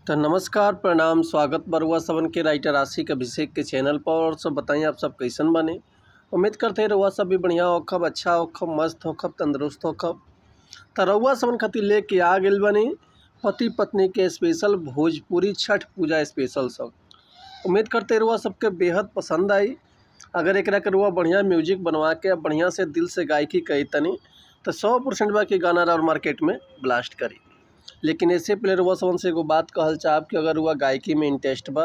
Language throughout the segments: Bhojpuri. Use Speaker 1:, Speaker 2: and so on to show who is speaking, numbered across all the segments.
Speaker 1: तो नमस्कार प्रणाम स्वागत बरुआ सबन के राइटर आशिक अभिषेक के चैनल पर। और सब बताइए आप सब कैसन बने। उम्मीद करते हैं रउआ सब भी बढ़िया होखब, अच्छा होखब, मस्त होखब, तंदुरुस्त होखब। तो रउआ सबन खातिर लेके आ गेल बनी पति पत्नी के स्पेशल भोजपुरी छठ पूजा स्पेशल सॉन्ग। उम्मीद करते रउआ सबके बेहद पसंद आई। अगर एकरा के रउआ बढ़िया म्यूजिक बनवा के बढ़िया से दिल से गायकी कही तनी तो 100% बा कि गाना और मार्केट में ब्लास्ट करी। लेकिन इससे पहले रउआ सबन से एगो बात कहल चाहब कि अगर रउआ गायकी में इंटरेस्ट बा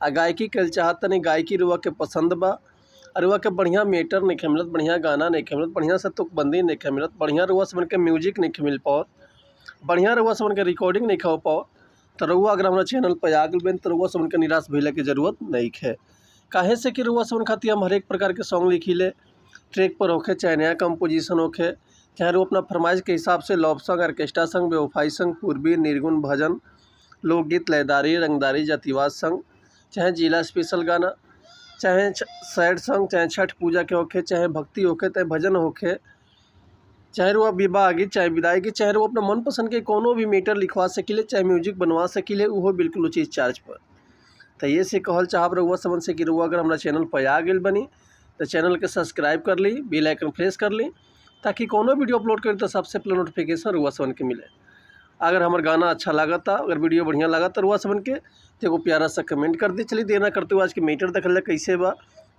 Speaker 1: आ गायकी कल चाहत तनी, गायकी रउआ के पसंद बा और रउआ के बढ़िया मेटर नहीं मिलत, बढ़िया गाना नहीं मिलत, बढ़िया से तुकबंदी नहीं मिलत, बढ़िया रउआ सबन के म्यूजिक नहीं मिल पाओ, बढ़िया रउआ सबन के रिकॉर्डिंग नहीं हो पाओ, तो रउआ अगर हमारा चैनल पर आ गए तो रउआ सबन के निराश भइले की जरूरत नहीं है। काहे से कि रउआ सबन खातिर हम हर एक प्रकार के सॉन्ग लिखिले, ट्रैक पर होखे चाहे नया कंपोजिशन होखे, चाहे वो अपना फरमाइश के हिसाब से लव सॉन्ग, ऑर्केस्ट्रा सॉन्ग, बेवफाई सॉन्ग, पूर्वी, निर्गुण, भजन, लोकगीत, लयदारी, रंगदारी, जातिवाद सॉन्ग, चाहे जिला स्पेशल गाना, चाहे सैड सॉन्ग, चाहे छठ पूजा के होखे, चाहे भक्ति होखे, चाहे भजन होखे, चाहे वो विवाह गीत, चाहे विदाई गीत, चाहे वो अपना मनपसंद के कोनो भी मीटर लिखवा सकिले, चाहे म्यूजिक बनवा सकिले, वो बिल्कुल उचित चार्ज पर। तो ये से कहल चाहब रउआ समझ से कि रउआ अगर हमारा चैनल पर आ गए बनी तो चैनल के सब्सक्राइब कर ली, बेल आइकन प्रेस कर ली, ताकि कोनो वीडियो अपलोड करें तो सबसे पहले नोटिफिकेशन रउआ सबन के मिले। अगर हमारा गाना अच्छा लागता, अगर वीडियो बढ़िया लागता रउआ सबन के तो एगो प्यारा सा कमेंट कर दी। चलिए देना करते हुए आज के मीटर देखल कैसे बा,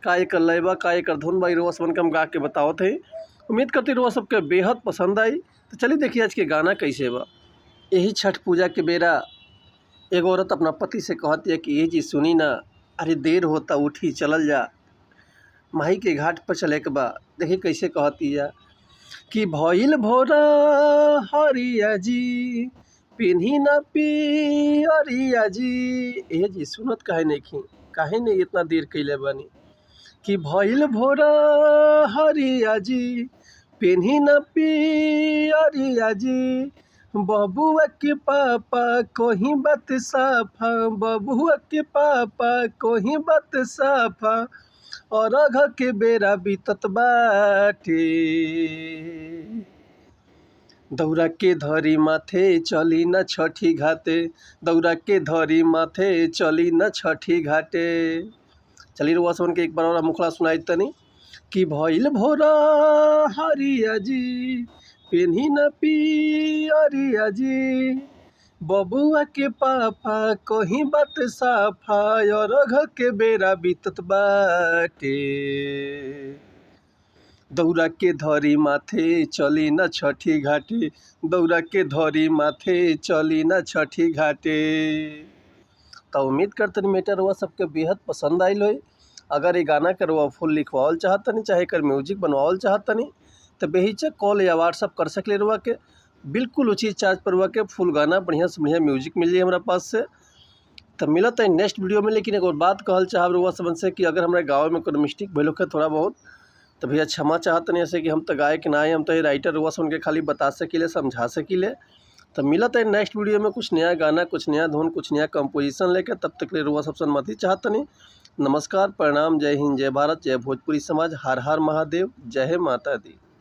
Speaker 1: का एकर लय बा, का एकर धुन बा, रउआ सबन के हम गा के बतावत है। उम्मीद करते रउआ सबके बेहद पसंद आई। तो चलिए देखिए आज के गाना कैसे बा। यही छठ पूजा के बेरा एगो औरत अपना पति से कहती है कि ये जी सुनी ना, अरे देर होता उठी चलल जा, माही के घाट पर चले के बा। देखिए कैसे कहती है कि भइल भोरा हरिया जी पिन्ही न पियरिया जी। ए जी सुनत काहे नहीं इतना देर कैले बानी। कि भइल भोरा हरिया जी पिन्ही न पियरिया जी, बबुआ के पापा कोही बात साफा, बबुआ के पापा कोही बात साफा, और अघ के बेरा बीतत बाटे, दौरा के धरी माथे चली न छठी घाटे, दौरा के धरी माथे चली न छठी घाटे। चलिए रउआ सबन के एक बार और मुखड़ा सुनाई तनी कि भइल भोरा हरिया जी पिन्ही न पियरिया जी, बबुआ के पापा कहीं बात साफा, और अघ के बेरा बीतत बाटे, दौरा के धरी माथे चली न छठी घाटे, दौरा के धरी माथे चली न छठी घाटे। तो उम्मीद करते मीटर रउआ सबके बेहद पसंद आइल होई। अगर ये गाना के रउआ फुल लिखवाओल चाहतनी, चाहे कर म्यूजिक बनवाओल चाहतनी, तो बेहिचक कॉल या व्हाट्सअप कर सकले रउआ के, बिल्कुल उचित चार्ज पर रउआ के फुल गाना बढ़िया से बढ़िया म्यूजिक मिल जाए हमारा पास से। तो मिलत है नेक्स्ट वीडियो में। लेकिन एक और बात कहल चाहब रउआ सबन से कि अगर हमारे गाँव में कोई मिस्टेक भइल होखे थोड़ा बहुत, तो भैया क्षमा चाहतनी। ऐसे कि हम तो गायक ना है, हम तो राइटर रउआ सबन के खाली बता सकिले, समझा सकिले। तो मिलत है नेक्स्ट वीडियो में कुछ नया गाना, कुछ नया धुन, कुछ नया कंपोजिशन लेकर। तब तक ले रउआ सबसे अनुमति चाहतनी। नमस्कार प्रणाम, जय हिंद, जय भारत, जय भोजपुरी समाज, हर हर महादेव, जय माता दी।